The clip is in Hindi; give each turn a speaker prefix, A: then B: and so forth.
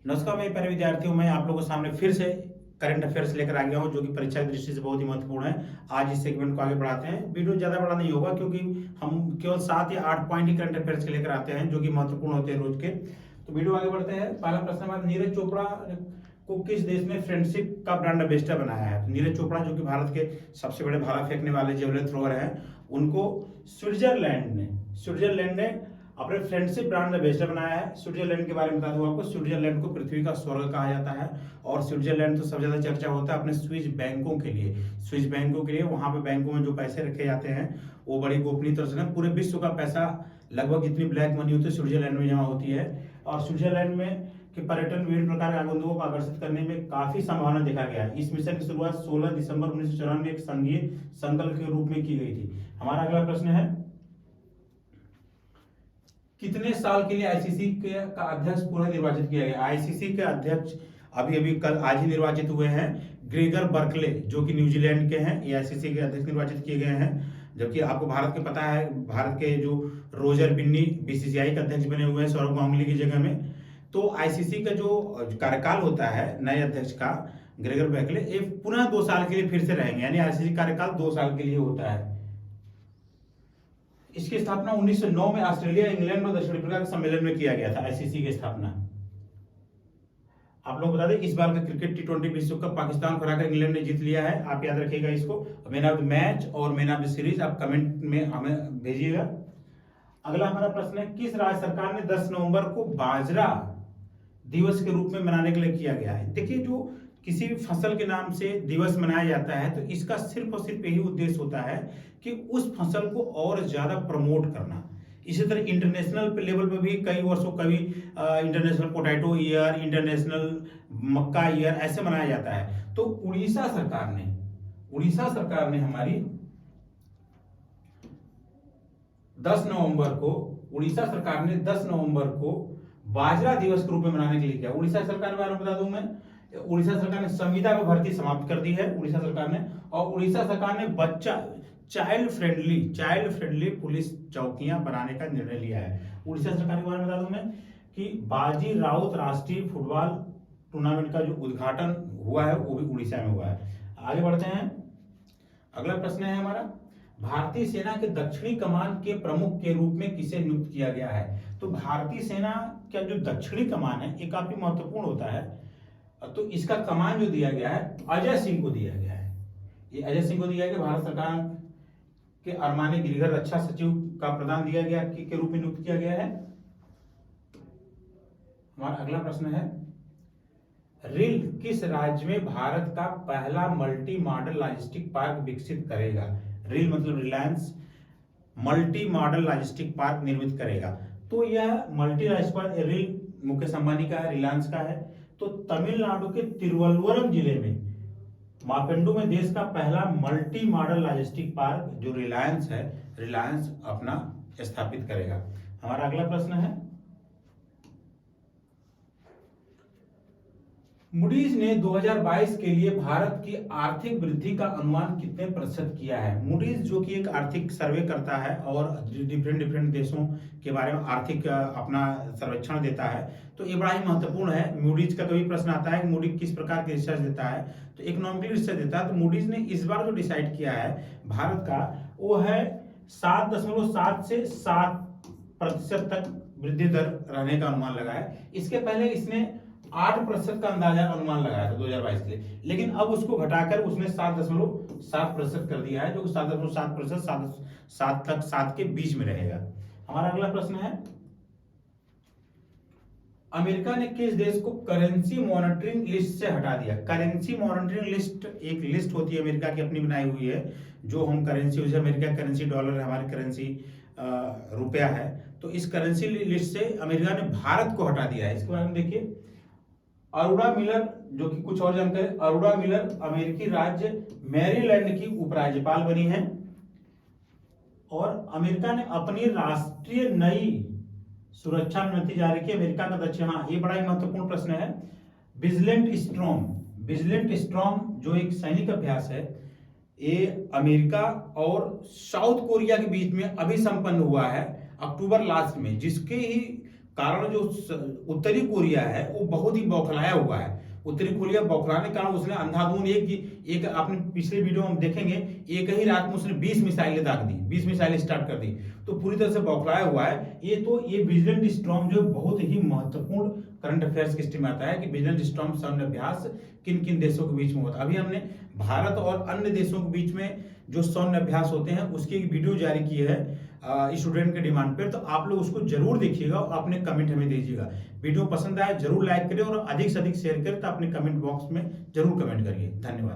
A: नमस्कार, मैं प्यारे विद्यार्थियों मैं आप लोगों के सामने फिर से करंट अफेयर्स लेकर आ गया हूं जो कि परीक्षा की दृष्टि से बहुत ही महत्वपूर्ण है। आज इस सेगमेंट को आगे बढ़ाते हैं। वीडियो ज़्यादा बड़ा नहीं होगा क्योंकि हम केवल 7 या 8 पॉइंट ही करंट अफेयर्स के लेकर आते हैं जो कि महत्वपूर्ण होते हैं रोज के। तो वीडियो आगे बढ़ते हैं। पहला प्रश्न हमारा, नीरज चोपड़ा को किस देश ने फ्रेंडशिप का ब्रांड एम्बेसडर बनाया है? तो नीरज चोपड़ा जो कि भारत के सबसे बड़े भाला फेंकने वाले जेवलिन थ्रोअर हैं, उनको स्विट्जरलैंड ने अपने फ्रेंडशिप ब्रांड एम्बेसडर बनाया है। स्विट्जरलैंड के बारे में बता दूं आपको, स्विट्जरलैंड को पृथ्वी का स्वर्ग कहा जाता है। और स्विट्जरलैंड तो सबसे ज्यादा चर्चा होता है अपने स्विस बैंकों के लिए। वहां पे बैंकों में जो पैसे रखे जाते हैं वो बड़ी गोपनीय तरह से, पूरे विश्व का पैसा लगभग जितनी ब्लैक मनी होती है स्विट्जरलैंड में जमा होती है। और स्विट्जरलैंड में के पर्यटन विभिन्न प्रकार के आगंतुकों को आकर्षित करने में काफी संभावना देखा गया है। इस मिशन की शुरुआत 16 दिसंबर 1994 में एक संघीय संकल्प के रूप में की गई थी। हमारा अगला प्रश्न है, कितने साल के लिए आईसीसी का अध्यक्ष पुनः निर्वाचित किया गया? आईसीसी के अध्यक्ष अभी अभी कल आज ही निर्वाचित हुए हैं। ग्रेगर बर्कले जो कि न्यूजीलैंड के हैं, ये आईसीसी के अध्यक्ष निर्वाचित किए गए हैं। जबकि आपको भारत के पता है, भारत के जो रोजर बिन्नी बीसीसीआई के अध्यक्ष बने हुए हैं सौरभ गांगुली की जगह में। तो आईसीसी का जो कार्यकाल होता है नए अध्यक्ष का, ग्रेगर बर्कले, ये पुनः 2 साल के लिए फिर से रहेंगे, यानी आईसीसी कार्यकाल 2 साल के लिए होता है। इसकी स्थापना 1909 में ऑस्ट्रेलिया, इंग्लैंड और दक्षिण अफ्रीका के सम्मेलन में किया गया था। आईसीसी की स्थापना आप लोग बता दें, इस बार का क्रिकेट T20 विश्व कप पाकिस्तान को हराकर इंग्लैंड ने जीत लिया है। आप याद रखिएगा इसको। मैन ऑफ द मैच और मैन ऑफ द सीरीज आप कमेंट में हमें भेजिएगा। अगला हमारा प्रश्न है, किस राज्य सरकार ने 10 नवंबर को बाजरा दिवस के रूप में मनाने के लिए किया गया है? देखिए, जो किसी भी फसल के नाम से दिवस मनाया जाता है तो इसका सिर्फ और सिर्फ यही उद्देश्य होता है कि उस फसल को और ज्यादा प्रमोट करना। इसी तरह इंटरनेशनल लेवल पे भी कई वर्षों कभी इंटरनेशनल पोटैटो ईयर, इंटरनेशनल मक्का ईयर ऐसे मनाया जाता है। तो उड़ीसा सरकार ने हमारी 10 नवंबर को उड़ीसा सरकार ने 10 नवंबर को बाजरा दिवस के रूप में मनाने के लिए किया। उड़ीसा सरकार के बारे में बता दूं मैं, उड़ीसा सरकार ने संविदा में भर्ती समाप्त कर दी है उड़ीसा सरकार ने। और उड़ीसा सरकार ने चाइल्ड फ्रेंडली पुलिस चौकियां बनाने का निर्णय लिया है। उड़ीसा सरकार के बारे में बता दूं मैं कि बाजी राउत राष्ट्रीय फुटबॉल टूर्नामेंट का जो उद्घाटन हुआ है वो भी उड़ीसा में हुआ है। आगे बढ़ते हैं। अगला प्रश्न है हमारा, भारतीय सेना के दक्षिणी कमान के प्रमुख के रूप में किसे नियुक्त किया गया है? तो भारतीय सेना का जो दक्षिणी कमान है ये काफी महत्वपूर्ण होता है। तो इसका कमान जो दिया गया है अजय सिंह को दिया गया है। ये अजय सिंह को दिया गया, भारत सरकार के अरमानी गिरिधर रक्षा सचिव का प्रदान दिया गया के रूप में नियुक्त किया गया है। हमारा अगला प्रश्न है, रिल किस राज्य में भारत का पहला मल्टी मॉडल लॉजिस्टिक पार्क विकसित करेगा? रिल मतलब Reliance multi modal logistic park निर्मित करेगा। तो यह मल्टी लॉजिस्टिक पार्क रिल मुकेश अंबानी का है, रिलायंस का है। तो तमिलनाडु के तिरुवल्लुवरम जिले में मापेंडु में देश का पहला मल्टी मॉडल लॉजिस्टिक पार्क जो रिलायंस है, रिलायंस अपना स्थापित करेगा। हमारा अगला प्रश्न है, मूडीज ने 2022 के लिए भारत की आर्थिक वृद्धि का अनुमान कितने प्रतिशत किया है? मूडीज जो कि एक आर्थिक सर्वे करता है और डिफरेंट देशों के बारे में आर्थिक अपना सर्वेक्षण देता है, तो ये बड़ा ही महत्वपूर्ण है। मूडीज का कभी प्रश्न आता है कि मूडीज किस प्रकार के रिसर्च देता है, तो इकोनॉमिकली रिसर्च देता है। तो मूडीज ने इस बार जो डिसाइड किया है भारत का, वो है 7.7 से 7% तक वृद्धि दर रहने का अनुमान लगा है। इसके पहले इसने 8% का अंदाजा अनुमान लगाया था 2022 के लिए, लेकिन अब उसको घटाकर उसने 7.7% कर दिया है, जो 7.7% 7 तक 7 के बीच में रहेगा। हमारा अगला प्रश्न है, अमेरिका ने किस देश को करेंसी मॉनिटरिंग लिस्ट से हटा दिया? करेंसी मॉनिटरिंग लिस्ट एक लिस्ट होती है अमेरिका की अपनी बनाई हुई है, जो हम करेंसी, जैसे अमेरिका करेंसी डॉलर है, हमारी करेंसी रुपया है। तो इस करेंसी लिस्ट से अमेरिका ने भारत को हटा दिया है। इसके बारे में देखिए, अरोड़ा मिलर, जो कि कुछ और जानकारी, अरोड़ा मिलर अमेरिकी राज्य मैरीलैंड की उपराज्यपाल बनी है। और अमेरिका ने अपनी राष्ट्रीय नई सुरक्षा नीति जारी की। अमेरिका का दक्षिण, हाँ ये बड़ा ही महत्वपूर्ण प्रश्न है। विजिलेंट स्टॉर्म जो एक सैनिक अभ्यास है, ये अमेरिका और साउथ कोरिया के बीच में अभी संपन्न हुआ है अक्टूबर लास्ट में, जिसके ही कारण जो उत्तरी कोरिया है वो बहुत ही बौखलाया हुआ है। उत्तरी कोरिया बौखलाने के कारण उसने अंधाधुंध एक आपने पिछले वीडियो में देखेंगे, एक ही रात में उसने 20 मिसाइलें दाग दी, 20 मिसाइलें स्टार्ट कर दी, तो पूरी तरह से बौखलाया हुआ है। ये विजिलेंट स्टॉर्म जो बहुत ही महत्वपूर्ण करंट अफेयर्स की स्ट्रीम आता है कि विजिलेंट स्टॉर्म सैन्य अभ्यास किन किन देशों के बीच में होता है। अभी हमने भारत और अन्य देशों के बीच में जो सैन्य अभ्यास होते हैं उसकी एक वीडियो जारी की है स्टूडेंट के डिमांड पर, तो आप लोग उसको जरूर देखिएगा और अपने कमेंट हमें दीजिएगा। वीडियो पसंद आए जरूर लाइक करें और अधिक से अधिक शेयर करें, तो अपने कमेंट बॉक्स में जरूर कमेंट करिए। धन्यवाद।